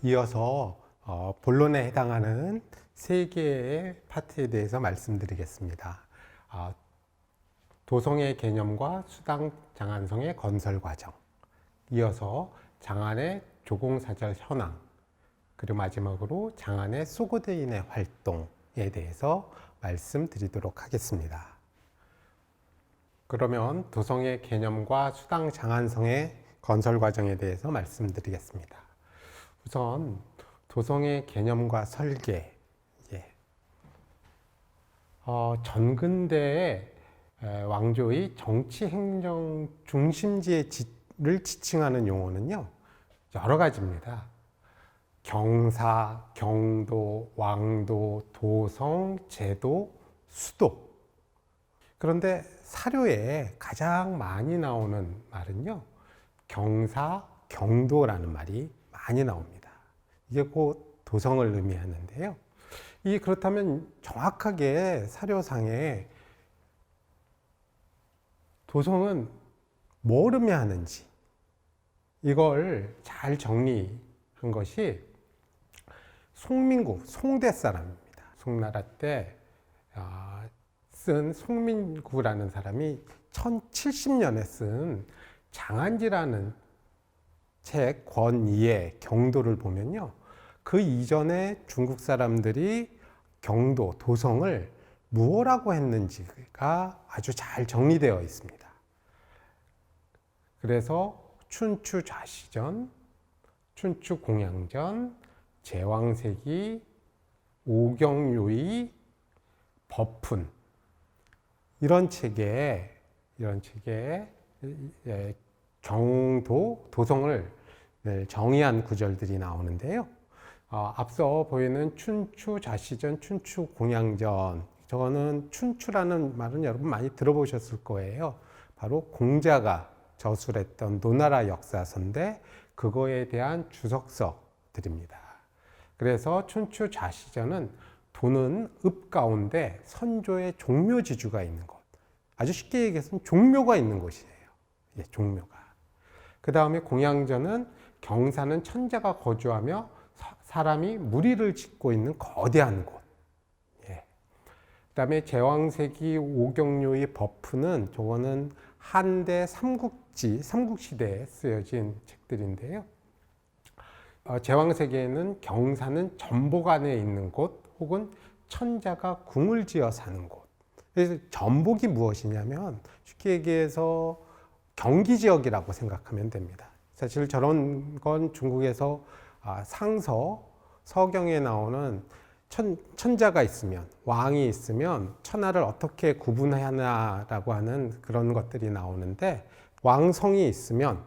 이어서 본론에 해당하는 세 개의 파트에 대해서 말씀드리겠습니다. 도성의 개념과 수당 장안성의 건설 과정, 이어서 장안의 조공사절 현황, 그리고 마지막으로 장안의 소고대인의 활동에 대해서 말씀드리도록 하겠습니다. 그러면 도성의 개념과 수당 장안성의 건설 과정에 대해서 말씀드리겠습니다. 우선 도성의 개념과 설계, 전근대의 왕조의 정치 행정 중심지를 지칭하는 용어는요, 여러 가지입니다. 경사, 경도, 왕도, 도성, 제도, 수도. 그런데 사료에 가장 많이 나오는 말은요, 경사, 경도라는 말이 많이 나옵니다. 이게 곧 도성을 의미하는데요. 그렇다면 정확하게 사료상에 도성은 뭘 의미하는지 이걸 잘 정리한 것이 송민구, 송대 사람입니다. 송나라 때 쓴 송민구라는 사람이 1070년에 쓴 장안지라는 책 권이의 경도를 보면요, 그 이전에 중국 사람들이 경도, 도성을 무엇라고 했는지가 아주 잘 정리되어 있습니다. 그래서 춘추 좌시전, 춘추 공양전, 제왕세기, 오경요의, 법훈, 이런 책에 경도, 도성을 정의한 구절들이 나오는데요. 앞서 보이는 춘추 좌시전, 춘추 공양전, 저거는 춘추라는 말은 여러분 많이 들어보셨을 거예요. 바로 공자가 저술했던 노나라 역사서인데 그거에 대한 주석서들입니다. 그래서 춘추 좌시전은 도는 읍 가운데 선조의 종묘지주가 있는 곳, 아주 쉽게 얘기해서 종묘가 있는 곳이에요. 종묘가. 그 다음에 공양전은 경사는 천자가 거주하며 사람이 무리를 짓고 있는 거대한 곳. 그 다음에 제왕세기 오경료의 법훈은 저거는 한대 삼국시대에 쓰여진 책들인데요. 제왕세기에는 경사는 전복 안에 있는 곳 혹은 천자가 궁을 지어 사는 곳. 그래서 전복이 무엇이냐면 쉽게 얘기해서 경기 지역이라고 생각하면 됩니다. 사실 저런 건 중국에서 서경에 나오는 천자가 있으면, 왕이 있으면 천하를 어떻게 구분하냐라고 하는 그런 것들이 나오는데, 왕성이 있으면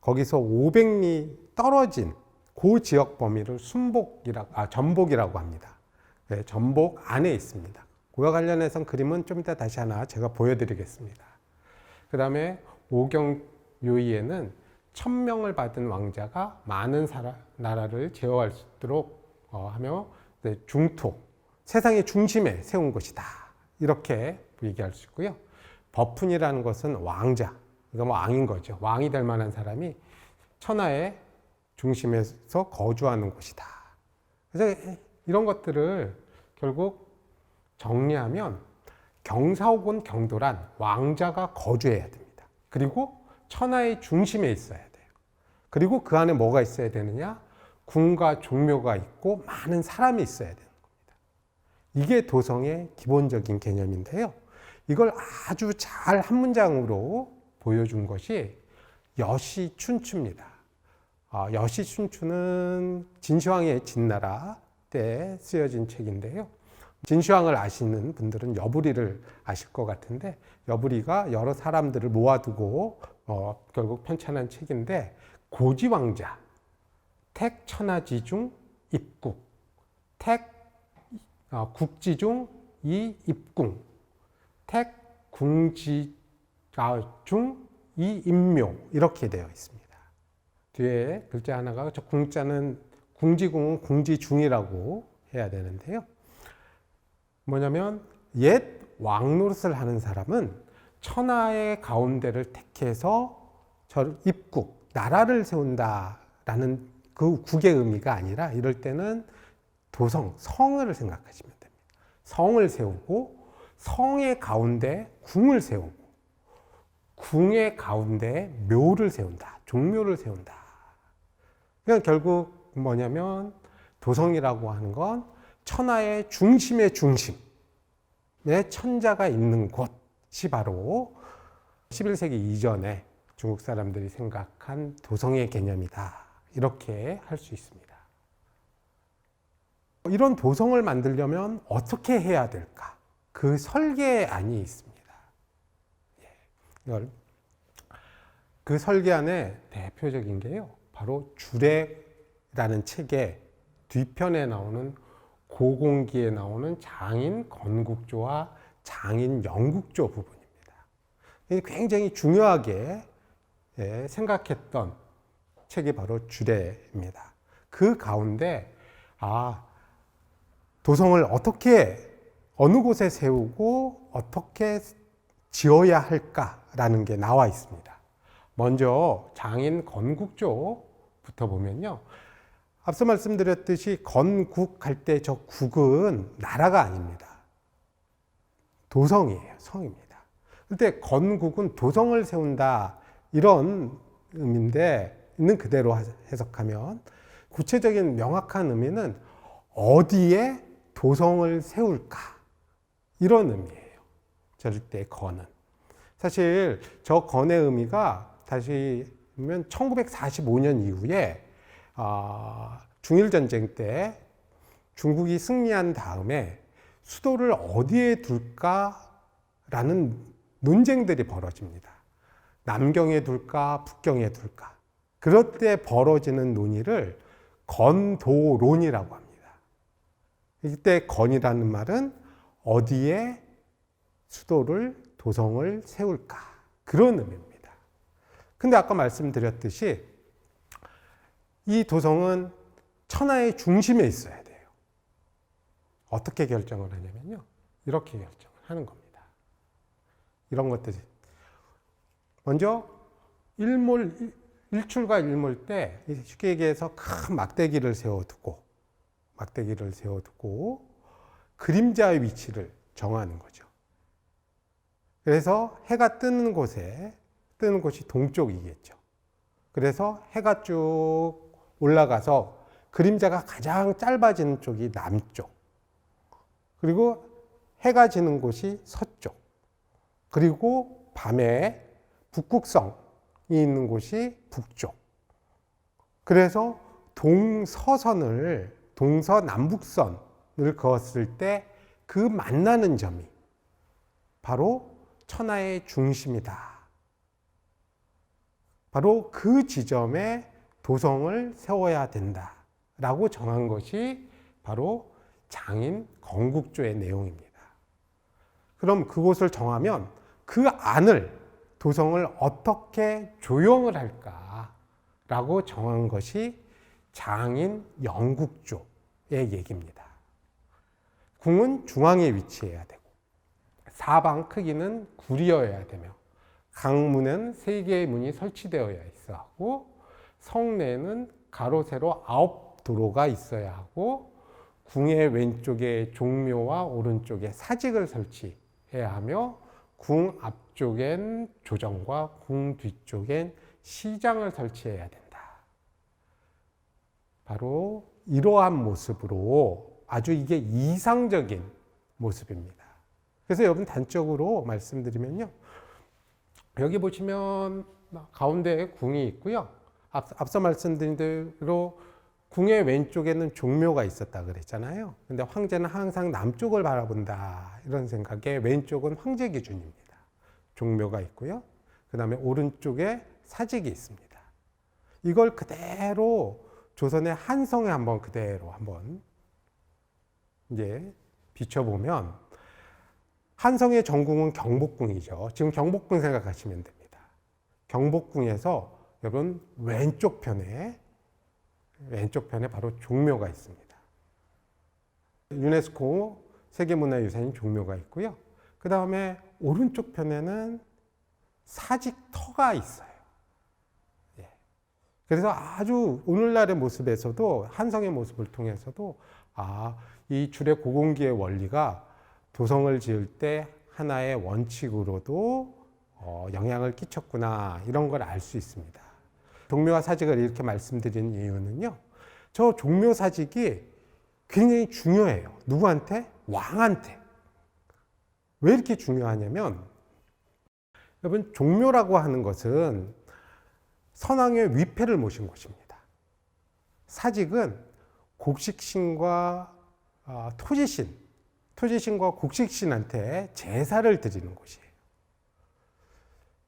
거기서 500리 떨어진 그 지역 범위를 전복이라고 합니다. 네, 전복 안에 있습니다. 그와 관련해서 그림은 좀 이따 다시 하나 제가 보여드리겠습니다. 그 다음에 오경요의에는 1000명을 받은 왕자가 많은 나라를 제어할 수 있도록 하며 중토, 세상의 중심에 세운 것이다, 이렇게 얘기할 수 있고요. 법훈이라는 것은 왕자, 이거 왕인 거죠. 왕이 될 만한 사람이 천하의 중심에서 거주하는 곳이다. 그래서 이런 것들을 결국 정리하면 경사 혹은 경도란 왕자가 거주해야 됩니다. 그리고 천하의 중심에 있어야 돼요. 그리고 그 안에 뭐가 있어야 되느냐? 궁과 종묘가 있고 많은 사람이 있어야 되는 겁니다. 이게 도성의 기본적인 개념인데요. 이걸 아주 잘 한 문장으로 보여준 것이 여시춘추입니다. 여시춘추는 진시황의 진나라 때 쓰여진 책인데요. 진시황을 아시는 분들은 여부리를 아실 것 같은데, 여부리가 여러 사람들을 모아두고 결국 편찬한 책인데, 고지왕자, 택천하지중 입국, 국지중 이입궁, 택궁지중 이입묘, 이렇게 되어 있습니다. 뒤에 글자 하나가, 저 궁자는 궁지궁은 궁지중이라고 해야 되는데요. 뭐냐면 옛 왕노릇을 하는 사람은 천하의 가운데를 택해서 입국, 나라를 세운다라는 그 국의 의미가 아니라 이럴 때는 도성, 성을 생각하시면 됩니다. 성을 세우고 성의 가운데 궁을 세우고 궁의 가운데 묘를 세운다. 종묘를 세운다. 그러니까 결국 뭐냐면 도성이라고 하는 건 천하의 중심의 중심에 천자가 있는 곳이 바로 11세기 이전에 중국 사람들이 생각한 도성의 개념이다. 이렇게 할 수 있습니다. 이런 도성을 만들려면 어떻게 해야 될까? 그 설계안이 있습니다. 그 설계안의 대표적인 게요. 바로 주례라는 책의 뒤편에 나오는 고공기에 나오는 장인 건국조와 장인 영국조 부분입니다. 굉장히 중요하게 생각했던 책이 바로 주례입니다. 그 가운데 도성을 어떻게 어느 곳에 세우고 어떻게 지어야 할까라는 게 나와 있습니다. 먼저 장인 건국조부터 보면요. 앞서 말씀드렸듯이 건국할 때 저 국은 나라가 아닙니다. 도성이에요. 성입니다. 그런데 건국은 도성을 세운다 이런 의미인데 있는 그대로 해석하면 구체적인 명확한 의미는 어디에 도성을 세울까 이런 의미예요. 저럴 때 건은. 사실 저 건의 의미가 다시 보면 1945년 이후에 중일전쟁 때 중국이 승리한 다음에 수도를 어디에 둘까라는 논쟁들이 벌어집니다. 남경에 둘까 북경에 둘까. 그럴 때 벌어지는 논의를 건도론이라고 합니다. 이때 건이라는 말은 어디에 수도를 도성을 세울까 그런 의미입니다. 근데 아까 말씀드렸듯이 이 도성은 천하의 중심에 있어야 돼요. 어떻게 결정을 하냐면요. 이렇게 결정을 하는 겁니다. 이런 것들이 먼저 일출과 일몰 때 쉽게 얘기해서 큰 막대기를 세워두고 그림자의 위치를 정하는 거죠. 그래서 해가 뜨는 곳이 동쪽이겠죠. 그래서 해가 쭉 올라가서 그림자가 가장 짧아지는 쪽이 남쪽. 그리고 해가 지는 곳이 서쪽. 그리고 밤에 북극성이 있는 곳이 북쪽. 그래서 동서남북선을 그었을 때 그 만나는 점이 바로 천하의 중심이다. 바로 그 지점에 도성을 세워야 된다라고 정한 것이 바로 장인 건국조의 내용입니다. 그럼 그곳을 정하면 그 안을 도성을 어떻게 조형을 할까라고 정한 것이 장인 영국조의 얘기입니다. 궁은 중앙에 위치해야 되고 사방 크기는 구리여야 되며 강문은 3개의 문이 설치되어야 있어야 하고 성내는 가로 세로 9도로가 있어야 하고 궁의 왼쪽에 종묘와 오른쪽에 사직을 설치해야 하며 궁 앞쪽엔 조정과 궁 뒤쪽엔 시장을 설치해야 된다. 바로 이러한 모습으로 아주 이게 이상적인 모습입니다. 그래서 여러분 단적으로 말씀드리면요. 여기 보시면 가운데에 궁이 있고요. 앞서 말씀드린 대로 궁의 왼쪽에는 종묘가 있었다 그랬잖아요. 근데 황제는 항상 남쪽을 바라본다. 이런 생각에 왼쪽은 황제 기준입니다. 종묘가 있고요. 그 다음에 오른쪽에 사직이 있습니다. 이걸 그대로 조선의 한성에 그대로 이제 비춰보면 한성의 정궁은 경복궁이죠. 지금 경복궁 생각하시면 됩니다. 경복궁에서 여러분 왼쪽 편에 바로 종묘가 있습니다. 유네스코 세계문화유산인 종묘가 있고요. 그 다음에 오른쪽 편에는 사직터가 있어요. 그래서 아주 오늘날의 모습에서도 한성의 모습을 통해서도 이 줄의 고공기의 원리가 도성을 지을 때 하나의 원칙으로도 영향을 끼쳤구나, 이런 걸 알 수 있습니다. 종묘와 사직을 이렇게 말씀드린 이유는요, 저 종묘 사직이 굉장히 중요해요. 누구한테? 왕한테. 왜 이렇게 중요하냐면, 여러분, 종묘라고 하는 것은 선왕의 위패를 모신 곳입니다. 사직은 곡식신과 토지신과 곡식신한테 제사를 드리는 곳이에요.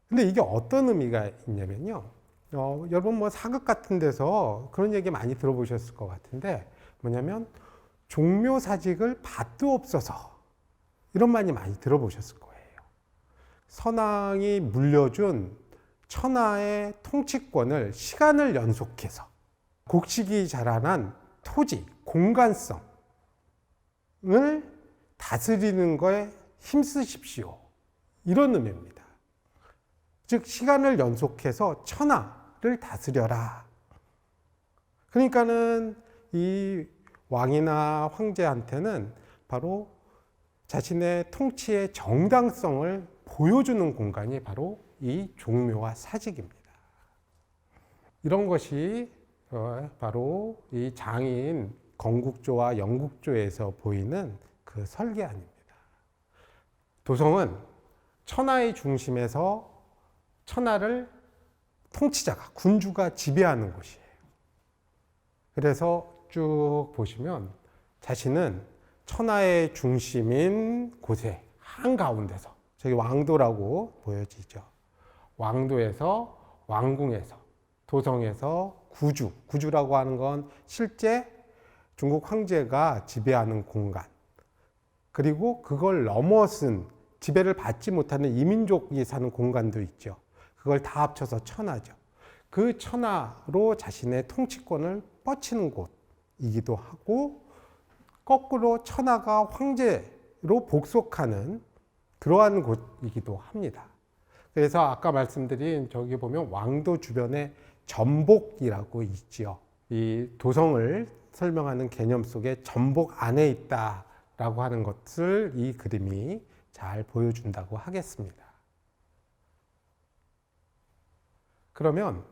근데 이게 어떤 의미가 있냐면요, 여러분 뭐 사극 같은 데서 그런 얘기 많이 들어보셨을 것 같은데, 뭐냐면 종묘 사직을 밭도 없어서, 이런 말이 많이 들어보셨을 거예요. 선왕이 물려준 천하의 통치권을 시간을 연속해서 곡식이 자라난 토지, 공간성을 다스리는 거에 힘쓰십시오, 이런 의미입니다. 즉 시간을 연속해서 천하를 다스려라. 그러니까는 이 왕이나 황제한테는 바로 자신의 통치의 정당성을 보여주는 공간이 바로 이 종묘와 사직입니다. 이런 것이 바로 이 장인 건국조와 영국조에서 보이는 그 설계안입니다. 도성은 천하의 중심에서 천하를 통치자가, 군주가 지배하는 곳이에요. 그래서 쭉 보시면 자신은 천하의 중심인 곳에 한가운데서, 저기 왕도라고 보여지죠. 왕도에서, 왕궁에서, 도성에서 구주라고 하는 건 실제 중국 황제가 지배하는 공간, 그리고 그걸 넘어선 지배를 받지 못하는 이민족이 사는 공간도 있죠. 그걸 다 합쳐서 천하죠. 그 천하로 자신의 통치권을 뻗치는 곳이기도 하고, 거꾸로 천하가 황제로 복속하는 그러한 곳이기도 합니다. 그래서 아까 말씀드린 저기 보면 왕도 주변에 전복이라고 있지요. 이 도성을 설명하는 개념 속에 전복 안에 있다라고 하는 것을 이 그림이 잘 보여준다고 하겠습니다. 그러면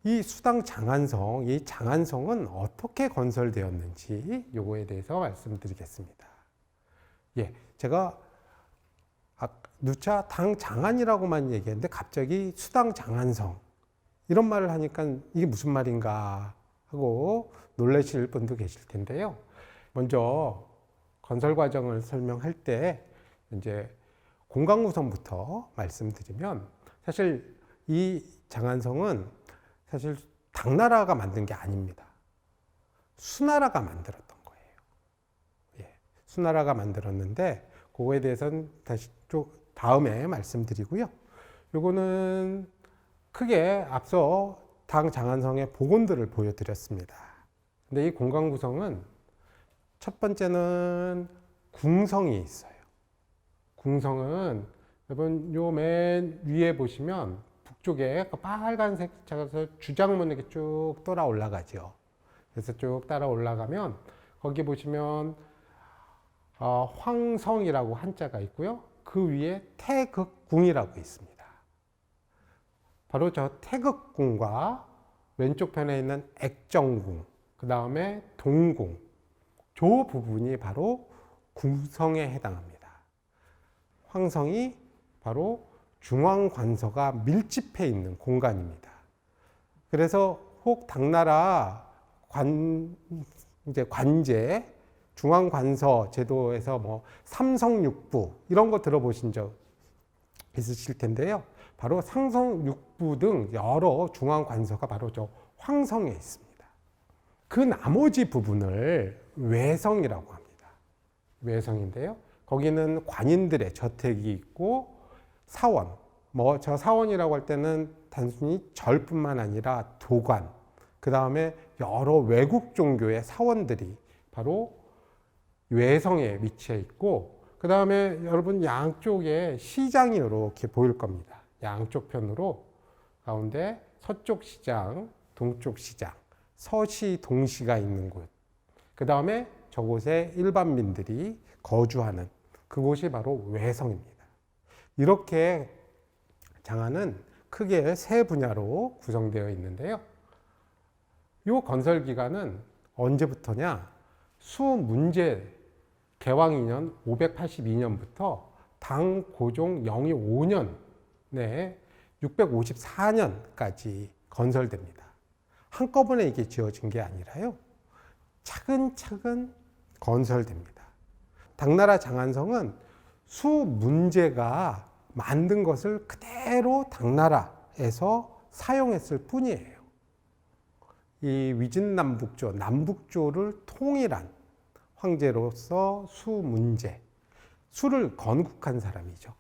이 수당 장안성, 이 장안성은 어떻게 건설되었는지 요거에 대해서 말씀드리겠습니다. 제가 누차 당 장안이라고만 얘기했는데 갑자기 수당 장안성, 이런 말을 하니까 이게 무슨 말인가 하고 놀라실 분도 계실 텐데요. 먼저 건설 과정을 설명할 때 이제 공간 구성부터 말씀드리면, 사실 이 장안성은 사실 당나라가 만든 게 아닙니다. 수나라가 만들었던 거예요. 수나라가 만들었는데 그거에 대해서는 다시 좀 다음에 말씀드리고요. 요거는 크게 앞서 당 장안성의 복원들을 보여드렸습니다. 근데 이 공간 구성은 첫 번째는 궁성이 있어요. 궁성은 여러분 요 맨 위에 보시면 북쪽에 빨간색 차가서 주장문 이렇게 쭉 따라 올라가죠. 그래서 쭉 따라 올라가면 거기 보시면 황성이라고 한자가 있고요. 그 위에 태극궁이라고 있습니다. 바로 저 태극궁과 왼쪽 편에 있는 액정궁, 그 다음에 동궁, 저 부분이 바로 궁성에 해당합니다. 황성이 바로 중앙관서가 밀집해 있는 공간입니다. 그래서 혹 당나라 관제, 중앙관서 제도에서 뭐 삼성육부 이런 거 들어보신 적 있으실 텐데요. 바로 상성육부 등 여러 중앙관서가 바로 저 황성에 있습니다. 그 나머지 부분을 외성이라고 합니다. 외성인데요. 거기는 관인들의 저택이 있고 사원, 뭐 저 사원이라고 할 때는 단순히 절뿐만 아니라 도관, 그 다음에 여러 외국 종교의 사원들이 바로 외성에 위치해 있고, 그 다음에 여러분 양쪽에 시장이 이렇게 보일 겁니다. 양쪽 편으로 가운데 서쪽 시장, 동쪽 시장, 서시 동시가 있는 곳, 그 다음에 저곳에 일반민들이 거주하는 그곳이 바로 외성입니다. 이렇게 장안은 크게 세 분야로 구성되어 있는데요. 이 건설 기간은 언제부터냐? 수문제 개왕 2년 582년부터 당 고종 영위 5년 내 654년까지 건설됩니다. 한꺼번에 이게 지어진 게 아니라요. 차근차근 건설됩니다. 당나라 장안성은 수문제가 만든 것을 그대로 당나라에서 사용했을 뿐이에요. 이 위진남북조, 남북조를 통일한 황제로서 수문제, 수를 건국한 사람이죠.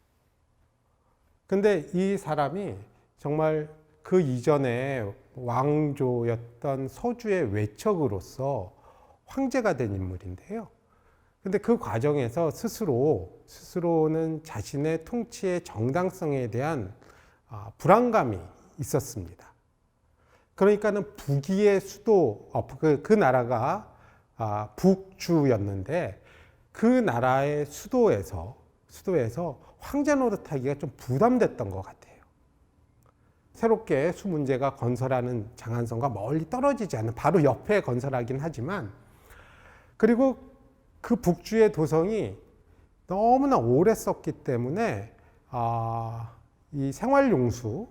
근데 이 사람이 정말 그 이전에 왕조였던 서주의 외척으로서 황제가 된 인물인데요. 근데 그 과정에서 스스로는 자신의 통치의 정당성에 대한 불안감이 있었습니다. 그러니까는 북위의 수도, 그 나라가 북주였는데 그 나라의 수도에서 황제 노릇하기가 좀 부담됐던 것 같아요. 새롭게 수문제가 건설하는 장안성과 멀리 떨어지지 않은 바로 옆에 건설하긴 하지만, 그리고 그 북주의 도성이 너무나 오래 썼기 때문에 이 생활용수,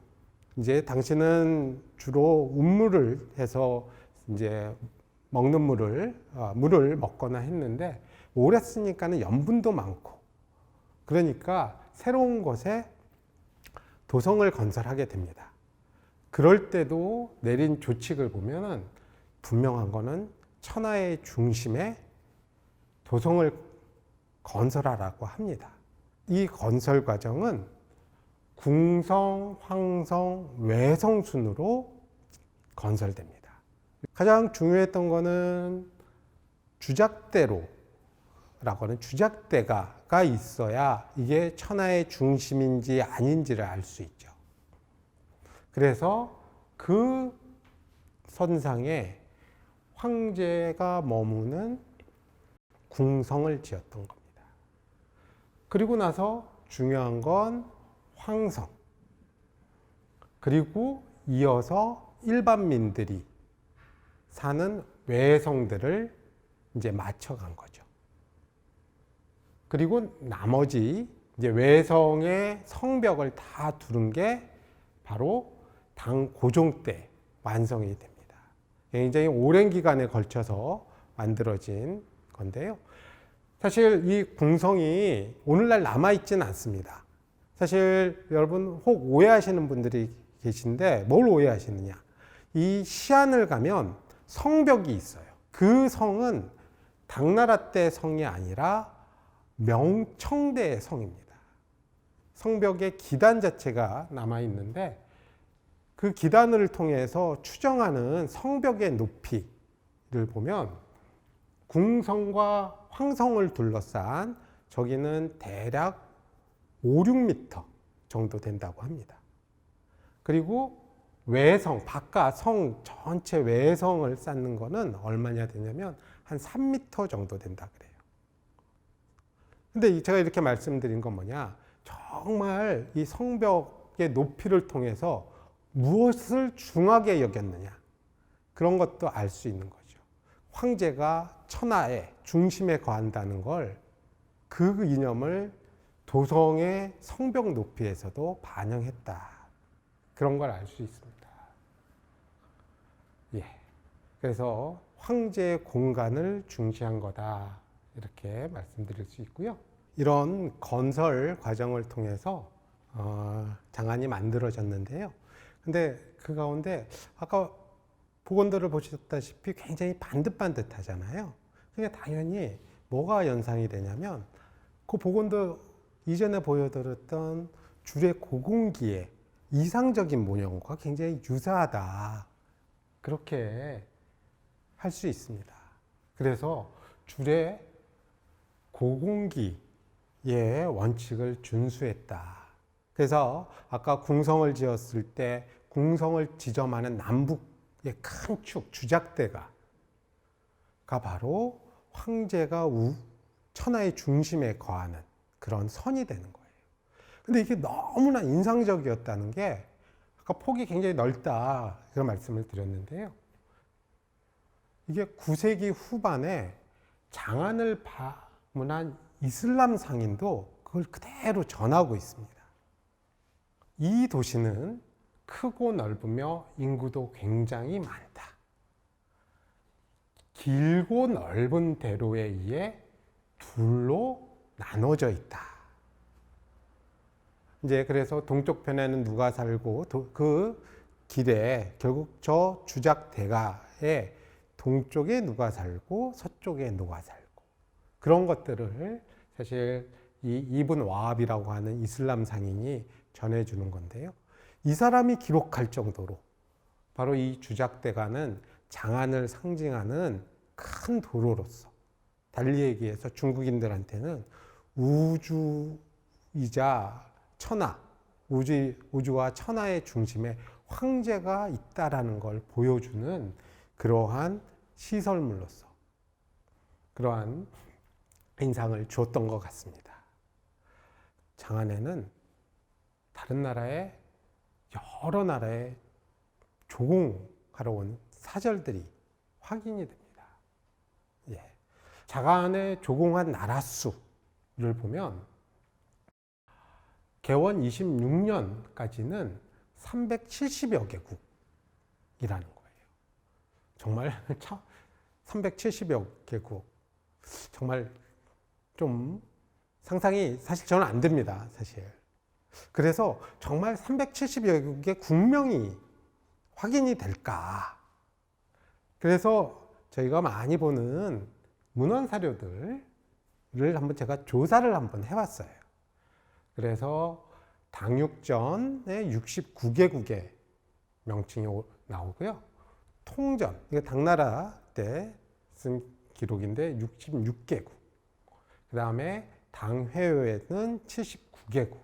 이제 당신은 주로 음물을 해서 이제 먹는 물을 먹거나 했는데 오래 쓰니까는 염분도 많고, 그러니까 새로운 곳에 도성을 건설하게 됩니다. 그럴 때도 내린 조칙을 보면은 분명한 거는 천하의 중심에 도성을 건설하라고 합니다. 이 건설 과정은 궁성, 황성, 외성 순으로 건설됩니다. 가장 중요했던 거는 주작대로라고 하는 주작대가 있어야 이게 천하의 중심인지 아닌지를 알 수 있죠. 그래서 그 선상에 황제가 머무는 궁성을 지었던 겁니다. 그리고 나서 중요한 건 황성, 그리고 이어서 일반민들이 사는 외성들을 이제 맞춰간 거죠. 그리고 나머지 이제 외성의 성벽을 다 두른 게 바로 당 고종 때 완성이 됩니다. 굉장히 오랜 기간에 걸쳐서 만들어진 건데요. 사실 이 궁성이 오늘날 남아있지는 않습니다. 사실 여러분 혹 오해하시는 분들이 계신데 뭘 오해하시느냐. 이 시안을 가면 성벽이 있어요. 그 성은 당나라 때 성이 아니라 명청대의 성입니다. 성벽의 기단 자체가 남아있는데 그 기단을 통해서 추정하는 성벽의 높이를 보면 궁성과 황성을 둘러싼 저기는 대략 5, 6m 정도 된다고 합니다. 그리고 외성, 바깥 성 전체 외성을 쌓는 거는 얼마냐 되냐면 한 3m 정도 된다 그래요. 근데 제가 이렇게 말씀드린 건 뭐냐, 정말 이 성벽의 높이를 통해서 무엇을 중하게 여겼느냐, 그런 것도 알 수 있는 거죠. 황제가 천하의 중심에 거한다는 걸, 그 이념을 도성의 성벽 높이에서도 반영했다, 그런 걸 알 수 있습니다. 예. 그래서 황제의 공간을 중시한 거다, 이렇게 말씀드릴 수 있고요. 이런 건설 과정을 통해서 장안이 만들어졌는데요. 근데 그 가운데 아까 복원도를 보셨다시피 굉장히 반듯반듯하잖아요. 그러니까 당연히 뭐가 연상이 되냐면 그 복원도 이전에 보여드렸던 줄의 고공기의 이상적인 모형과 굉장히 유사하다, 그렇게 할 수 있습니다. 그래서 줄의 고공기의 원칙을 준수했다. 그래서 아까 궁성을 지었을 때 궁성을 지점하는 남북 큰 축, 주작대가 바로 황제가 천하의 중심에 거하는 그런 선이 되는 거예요. 근데 이게 너무나 인상적이었다는 게 아까 폭이 굉장히 넓다 그런 말씀을 드렸는데요. 이게 9세기 후반에 장안을 방문한 이슬람 상인도 그걸 그대로 전하고 있습니다. 이 도시는 크고 넓으며 인구도 굉장히 많다. 길고 넓은 대로에 의해 둘로 나눠져 있다. 이제 그래서 동쪽 편에는 누가 살고 그 길에 결국 저 주작대가에 동쪽에 누가 살고 서쪽에 누가 살고 그런 것들을 사실 이 이븐 와합이라고 하는 이슬람 상인이 전해주는 건데요. 이 사람이 기록할 정도로 바로 이 주작대가는 장안을 상징하는 큰 도로로서 달리 얘기해서 중국인들한테는 우주이자 천하, 우주와 천하의 중심에 황제가 있다라는 걸 보여주는 그러한 시설물로서 그러한 인상을 주었던 것 같습니다. 장안에는 다른 나라의 여러 나라의 조공하러 온 사절들이 확인이 됩니다. 장안에 조공한 나라 수를 보면 개원 26년까지는 370여 개국이라는 거예요. 정말 370여 개국 정말 좀 상상이 사실 저는 안 됩니다. 사실. 그래서 정말 370여 개의 국명이 확인이 될까? 그래서 저희가 많이 보는 문헌 사료들을 한번 제가 조사를 한번 해봤어요. 그래서 당육전의 69개국의 명칭이 나오고요. 통전, 이게 당나라 때 쓴 기록인데 66개국. 그 다음에 당회회는 79개국.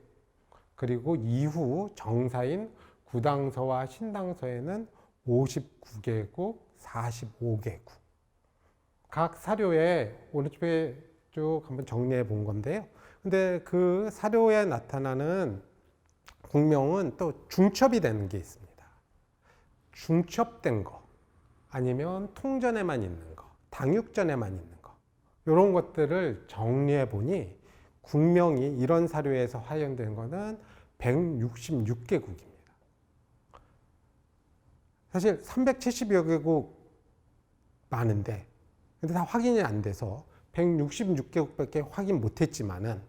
그리고 이후 정사인 구당서와 신당서에는 59개국, 45개국. 각 사료에 오른쪽에 쭉 한번 정리해 본 건데요. 근데 그 사료에 나타나는 국명은 또 중첩이 되는 게 있습니다. 중첩된 거, 아니면 통전에만 있는 거, 당육전에만 있는 거, 이런 것들을 정리해 보니 국명이 이런 사료에서 활용된 거는 166개국입니다. 사실 370여 개국 많은데 근데 다 확인이 안 돼서 166개국밖에 확인 못했지만은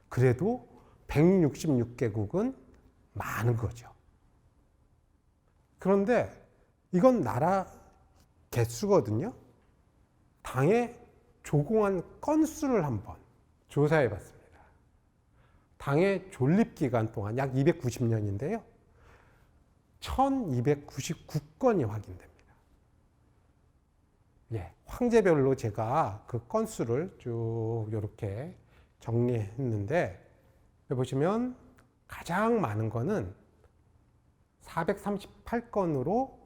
그래도 166개국은 많은 거죠. 그런데 이건 나라 개수거든요. 당에 조공한 건수를 한번 조사해 봤습니다. 당의 존립 기간 동안 약 290년인데요. 1299건이 확인됩니다. 황제별로 제가 그 건수를 쭉 이렇게 정리했는데 보시면 가장 많은 거는 438건으로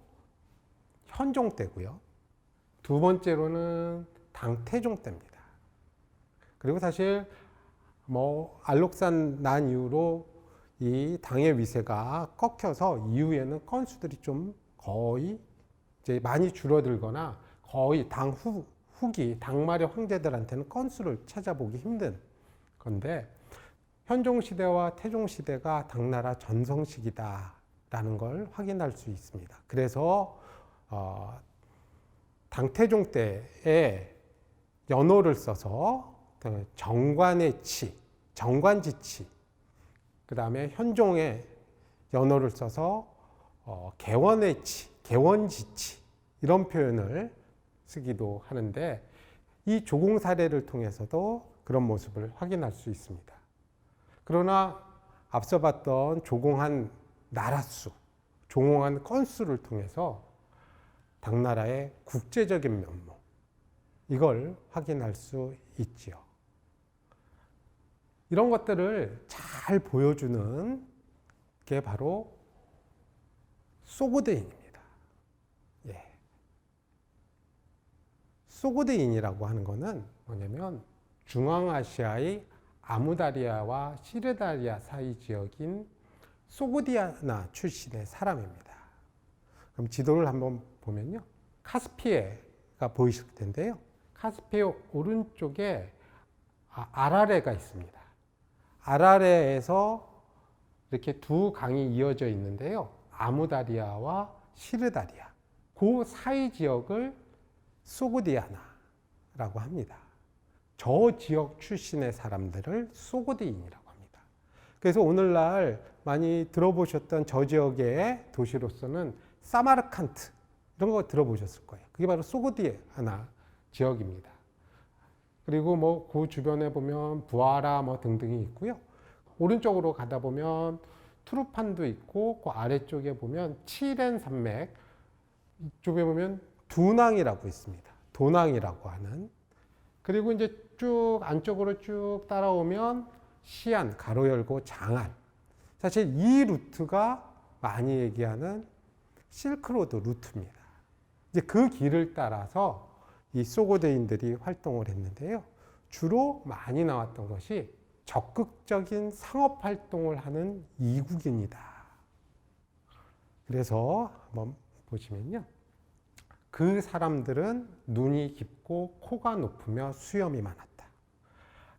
현종 때고요. 두 번째로는 당태종 때입니다. 그리고 사실 알록산 난 이후로 이 당의 위세가 꺾여서 이후에는 건수들이 좀 거의 이제 많이 줄어들거나 거의 당 후기, 당 말의 황제들한테는 건수를 찾아보기 힘든 건데 현종 시대와 태종 시대가 당나라 전성 시기다라는 걸 확인할 수 있습니다. 그래서 당태종 때에 연호를 써서 정관의 치, 정관지치, 그 다음에 현종의 연호를 써서 개원의 치, 개원지치 이런 표현을 쓰기도 하는데 이 조공 사례를 통해서도 그런 모습을 확인할 수 있습니다. 그러나 앞서 봤던 조공한 나라 수, 조공한 건수를 통해서 당나라의 국제적인 면모 이걸 확인할 수 있지요. 이런 것들을 잘 보여주는 게 바로 소고드인입니다. 소고드인이라고 하는 거는 뭐냐면 중앙아시아의 아무다리아와 시르다리아 사이 지역인 소고디아나 출신의 사람입니다. 그럼 지도를 한번 보면요. 카스피해가 보이실 텐데요. 카스피해 오른쪽에 아라레가 있습니다. 아라레에서 이렇게 두 강이 이어져 있는데요. 아무다리아와 시르다리아. 그 사이 지역을 소고디아나라고 합니다. 저 지역 출신의 사람들을 소고디인이라고 합니다. 그래서 오늘날 많이 들어보셨던 저 지역의 도시로서는 사마르칸트 이런 거 들어보셨을 거예요. 그게 바로 소고디아나 지역입니다. 그리고 뭐 그 주변에 보면 부하라 뭐 등등이 있고요. 오른쪽으로 가다 보면 투르판도 있고 그 아래쪽에 보면 치렌 산맥 이쪽에 보면 두낭이라고 있습니다. 도낭이라고 하는. 그리고 이제 쭉 안쪽으로 쭉 따라오면 시안 가로 열고 장안. 사실 이 루트가 많이 얘기하는 실크로드 루트입니다. 이제 그 길을 따라서 이 소고드인들이 활동을 했는데요. 주로 많이 나왔던 것이 적극적인 상업 활동을 하는 이국인이다. 그래서 한번 보시면요. 그 사람들은 눈이 깊고 코가 높으며 수염이 많았다.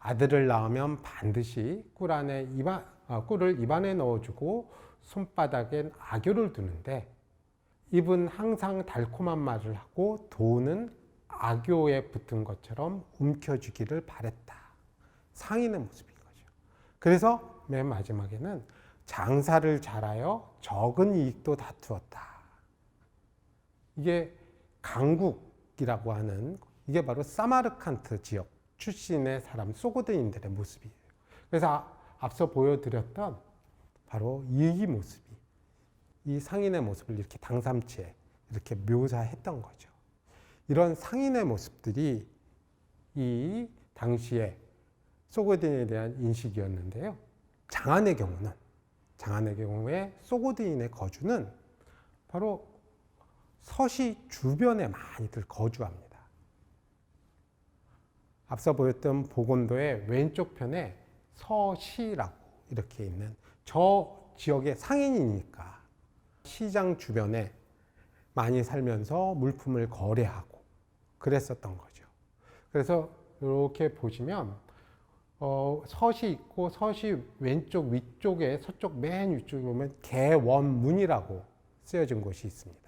아들을 낳으면 반드시 꿀을 입안에 넣어주고 손바닥엔 악교를 두는데 입은 항상 달콤한 말을 하고 도는 악교에 붙은 것처럼 움켜쥐기를 바랬다. 상인의 모습인 거죠. 그래서 맨 마지막에는 장사를 잘하여 적은 이익도 다투었다. 이게 강국이라고 하는 이게 바로 사마르칸트 지역 출신의 사람 소고드인들의 모습이에요. 그래서 앞서 보여드렸던 바로 이 모습이 이 상인의 모습을 이렇게 당삼치에 이렇게 묘사했던 거죠. 이런 상인의 모습들이 이 당시에 소고드인에 대한 인식이었는데요. 장안의 경우에 소고드인의 거주는 바로 서시 주변에 많이들 거주합니다. 앞서 보였던 보건도의 왼쪽 편에 서시라고 이렇게 있는 저 지역의 상인이니까 시장 주변에 많이 살면서 물품을 거래하고 그랬었던 거죠. 그래서 이렇게 보시면 서시 있고 서시 왼쪽 위쪽에 서쪽 맨 위쪽에 보면 개원문이라고 쓰여진 곳이 있습니다.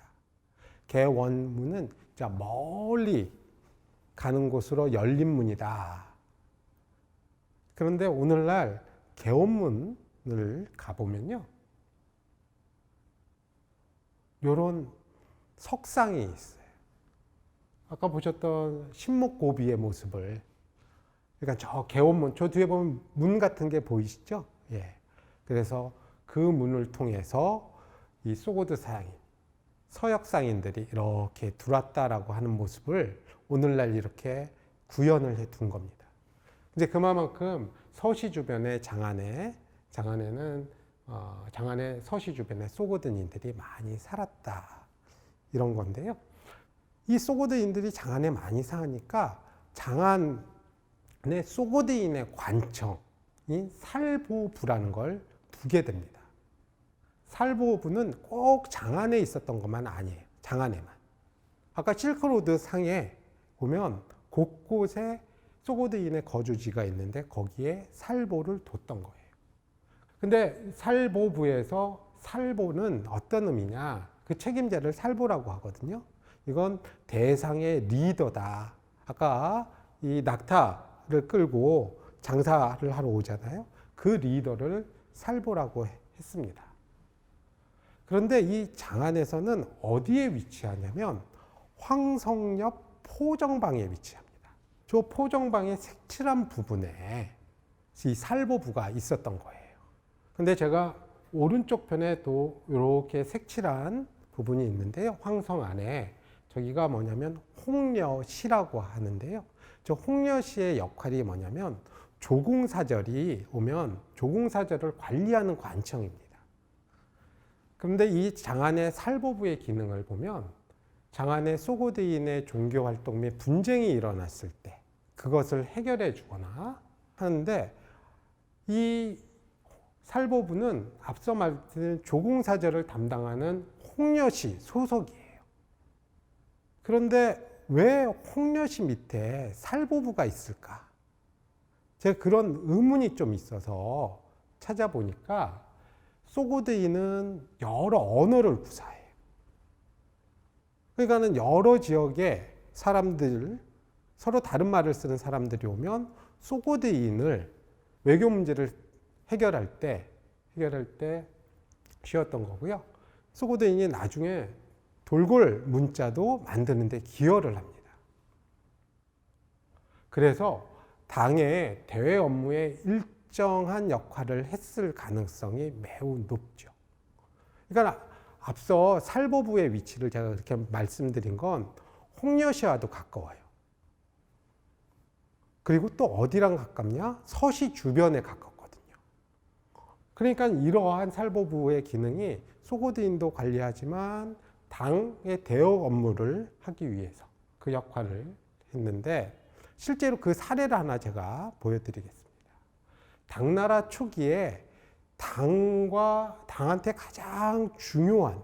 개원문은 멀리 가는 곳으로 열린 문이다. 그런데 오늘날 개원문을 가보면요. 이런 석상이 있어요. 아까 보셨던 신목고비의 모습을 그러니까 저 개원문, 저 뒤에 보면 문 같은 게 보이시죠? 예. 그래서 그 문을 통해서 이 소고드 상인, 서역 상인들이 이렇게 들어왔다라고 하는 모습을 오늘날 이렇게 구현을 해 둔 겁니다. 이제 그만큼 서시 주변의 장안에 서시 주변에 소고드인들이 많이 살았다. 이런 건데요. 이 소고드인들이 장안에 많이 사니까 장안에 소고드인의 관청인 살보부라는 걸 두게 됩니다. 살보부는 꼭 장안에 있었던 것만 아니에요. 장안에만. 아까 실크로드 상에 보면 곳곳에 소고드인의 거주지가 있는데 거기에 살보를 뒀던 거예요. 근데 살보부에서 살보는 어떤 의미냐? 그 책임자를 살보라고 하거든요. 이건 대상의 리더다. 아까 이 낙타를 끌고 장사를 하러 오잖아요. 그 리더를 살보라고 했습니다. 그런데 이 장안에서는 어디에 위치하냐면 황성 옆 포정방에 위치합니다. 저 포정방의 색칠한 부분에 이 살보부가 있었던 거예요. 근데 제가 오른쪽 편에 또 이렇게 색칠한 부분이 있는데요. 황성 안에 저기가 뭐냐면 홍려시라고 하는데요. 저 홍려시의 역할이 뭐냐면 조공사절이 오면 조공사절을 관리하는 관청입니다. 그런데 이 장안의 살보부의 기능을 보면 장안의 소고드인의 종교 활동 및 분쟁이 일어났을 때 그것을 해결해 주거나 하는데, 이 살보부는 앞서 말했던 조공사절을 담당하는 홍려시 소속이에요. 그런데 왜 홍려시 밑에 살보부가 있을까? 제가 그런 의문이 좀 있어서 찾아보니까 소고드인은 여러 언어를 구사해요. 그러니까는 여러 지역의 사람들, 서로 다른 말을 쓰는 사람들이 오면 소고드인을 외교 문제를 해결할 때 쉬웠던 거고요. 소고드인이 나중에 돌골 문자도 만드는데 기여를 합니다. 그래서 당의 대외 업무에 일정한 역할을 했을 가능성이 매우 높죠. 그러니까 앞서 살보부의 위치를 제가 그렇게 말씀드린 건 홍려시와도 가까워요. 그리고 또 어디랑 가깝냐? 서시 주변에 가깝거든요. 그러니까 이러한 살보부의 기능이 소고드인도 관리하지만 당의 대역 업무를 하기 위해서 그 역할을 했는데, 실제로 그 사례를 하나 제가 보여드리겠습니다. 당나라 초기에 당한테 가장 중요한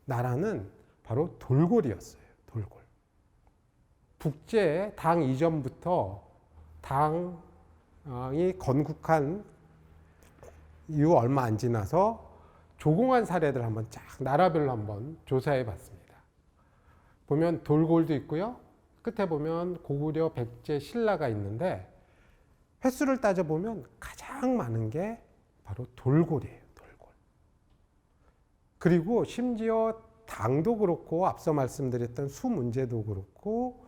나라는 바로 돌골이었어요. 돌골. 북제 당 이전부터 당이 건국한 이후 얼마 안 지나서 조공한 사례들 한번 쫙 나라별로 한번 조사해 봤습니다. 보면 돌골도 있고요. 끝에 보면 고구려, 백제, 신라가 있는데 횟수를 따져보면 가장 많은 게 바로 돌골이에요. 돌골. 그리고 심지어 당도 그렇고 앞서 말씀드렸던 수 문제도 그렇고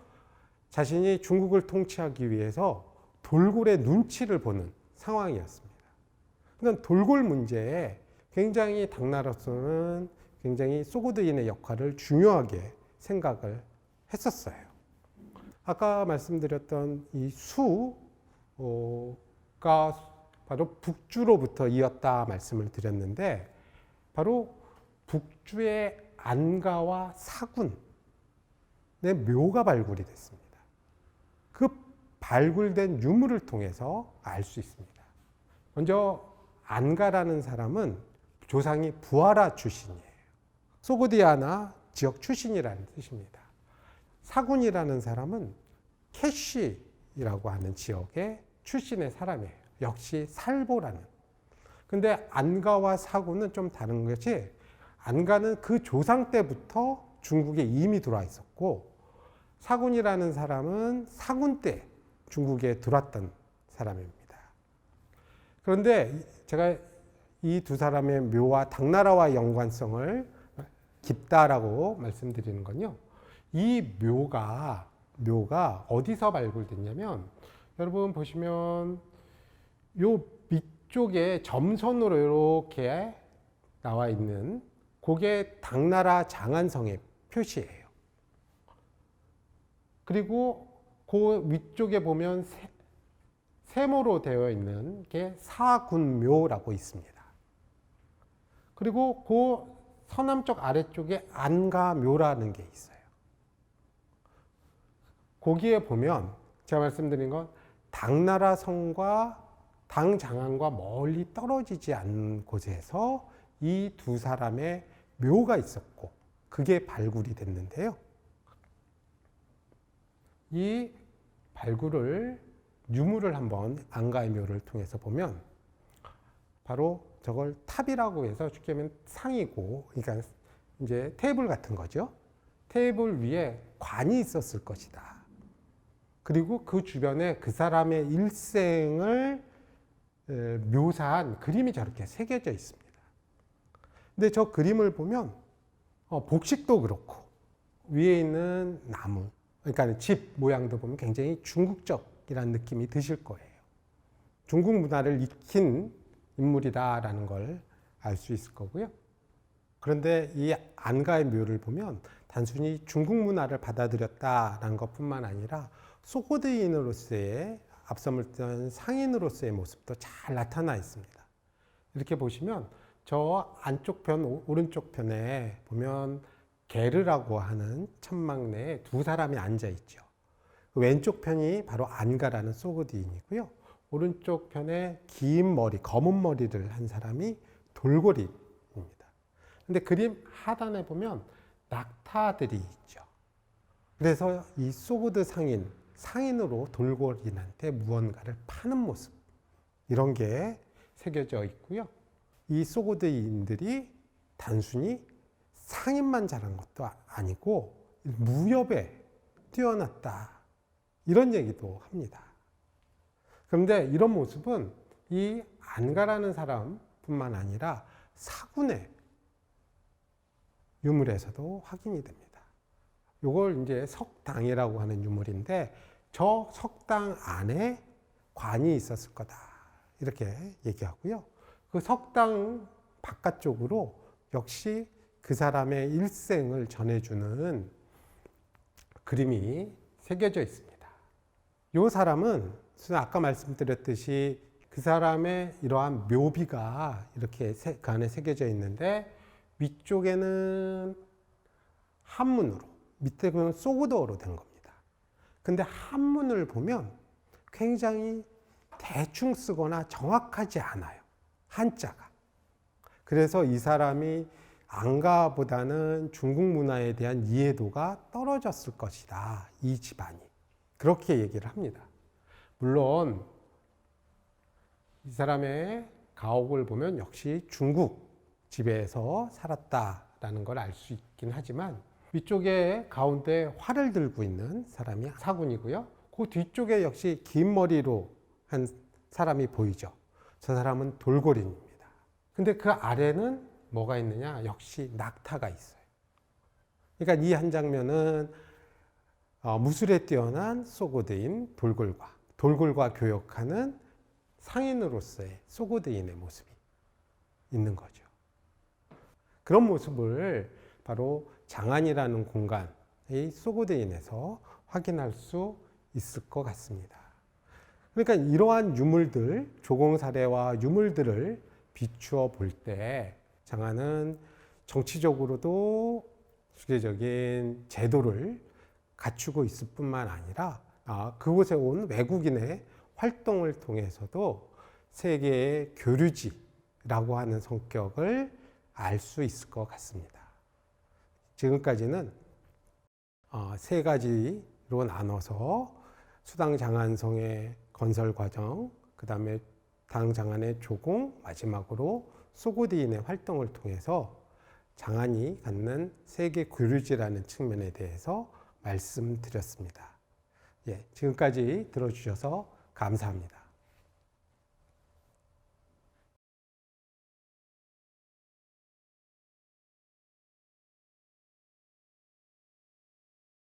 자신이 중국을 통치하기 위해서 돌골의 눈치를 보는 상황이었습니다. 그러니까 돌골 문제에 굉장히 당나라로서는 굉장히 소고드인의 역할을 중요하게 생각을 했었어요. 아까 말씀드렸던 이 수가 바로 북주로부터 이었다 말씀을 드렸는데, 바로 북주의 안가와 사군의 묘가 발굴이 됐습니다. 그 발굴된 유물을 통해서 알 수 있습니다. 먼저 안가라는 사람은 조상이 부하라 출신이에요. 소고디아나 지역 출신이라는 뜻입니다. 사군이라는 사람은 캐시라고 하는 지역의 출신의 사람이에요. 역시 살보라는. 근데 안가와 사군은 좀 다른 것이, 안가는 그 조상 때부터 중국에 이미 들어와 있었고, 사군이라는 사람은 사군 때 중국에 들어왔던 사람입니다. 그런데 제가 이 두 사람의 묘와 당나라와의 연관성을 깊다라고 말씀드리는 건요, 이 묘가 어디서 발굴됐냐면, 여러분 보시면 요 밑쪽에 점선으로 이렇게 나와 있는 그게 당나라 장안성의 표시예요. 그리고 그 위쪽에 보면 세모로 되어 있는 게 사군묘라고 있습니다. 그리고 그 서남쪽 아래쪽에 안가묘라는 게 있어요. 거기에 보면 제가 말씀드린 건 당나라 성과 당장안과 멀리 떨어지지 않는 곳에서 이 두 사람의 묘가 있었고, 그게 발굴이 됐는데요. 이 발굴을, 유물을 한번 안가의 묘를 통해서 보면 바로 저걸 탑이라고 해서 쉽게 하면 상이고, 그러니까 이제 테이블 같은 거죠. 테이블 위에 관이 있었을 것이다. 그리고 그 주변에 그 사람의 일생을 묘사한 그림이 저렇게 새겨져 있습니다. 근데 저 그림을 보면 복식도 그렇고 위에 있는 나무, 그러니까 집 모양도 보면 굉장히 중국적이라는 느낌이 드실 거예요. 중국 문화를 익힌 인물이다라는 걸 알 수 있을 거고요. 그런데 이 안가의 묘를 보면 단순히 중국 문화를 받아들였다라는 것뿐만 아니라 소고드인으로서의, 앞서 말했던 상인으로서의 모습도 잘 나타나 있습니다. 이렇게 보시면 저 안쪽 편, 오른쪽 편에 보면 게르라고 하는 천막 내에 두 사람이 앉아 있죠. 왼쪽 편이 바로 안가라는 소그디인이고요. 오른쪽 편에 긴 머리, 검은 머리를 한 사람이 돌고리입니다. 근데 그림 하단에 보면 낙타들이 있죠. 그래서 이 소그드 상인으로 돌고린한테 무언가를 파는 모습, 이런 게 새겨져 있고요. 이 소그드인들이 단순히 상인만 잘한 것도 아니고 무협에 뛰어났다, 이런 얘기도 합니다. 그런데 이런 모습은 이 안가라는 사람뿐만 아니라 사군의 유물에서도 확인이 됩니다. 이걸 이제 석당이라고 하는 유물인데, 저 석당 안에 관이 있었을 거다, 이렇게 얘기하고요. 그 석당 바깥쪽으로 역시 그 사람의 일생을 전해주는 그림이 새겨져 있습니다. 이 사람은 아까 말씀드렸듯이 그 사람의 이러한 묘비가 이렇게 그 안에 새겨져 있는데, 위쪽에는 한문으로, 밑에는 소그도어로 된 겁니다. 근데 한문을 보면 굉장히 대충 쓰거나 정확하지 않아요, 한자가. 그래서 이 사람이 안가보다는 중국 문화에 대한 이해도가 떨어졌을 것이다, 이 집안이. 그렇게 얘기를 합니다. 물론 이 사람의 가옥을 보면 역시 중국 집에서 살았다라는 걸 알 수 있긴 하지만, 위쪽에 가운데 활을 들고 있는 사람이 사군이고요. 그 뒤쪽에 역시 긴 머리로 한 사람이 보이죠. 저 사람은 돌고린입니다. 근데 그 아래는 뭐가 있느냐? 역시 낙타가 있어요. 그러니까 이 한 장면은 무술에 뛰어난 소고드인 돌골과 교역하는 상인으로서의 소고드인의 모습이 있는 거죠. 그런 모습을 바로 장안이라는 공간의 소고드인에서 확인할 수 있을 것 같습니다. 그러니까 이러한 유물들, 조공 사례와 유물들을 비추어 볼 때 장안은 정치적으로도 수계적인 제도를 갖추고 있을 뿐만 아니라 그곳에 온 외국인의 활동을 통해서도 세계의 교류지라고 하는 성격을 알 수 있을 것 같습니다. 지금까지는 세 가지로 나눠서 수당 장안성의 건설 과정, 그 다음에 당 장안의 조공, 마지막으로 소고디인의 활동을 통해서 장안이 갖는 세계 교류지라는 측면에 대해서 말씀드렸습니다. 지금까지 들어주셔서 감사합니다.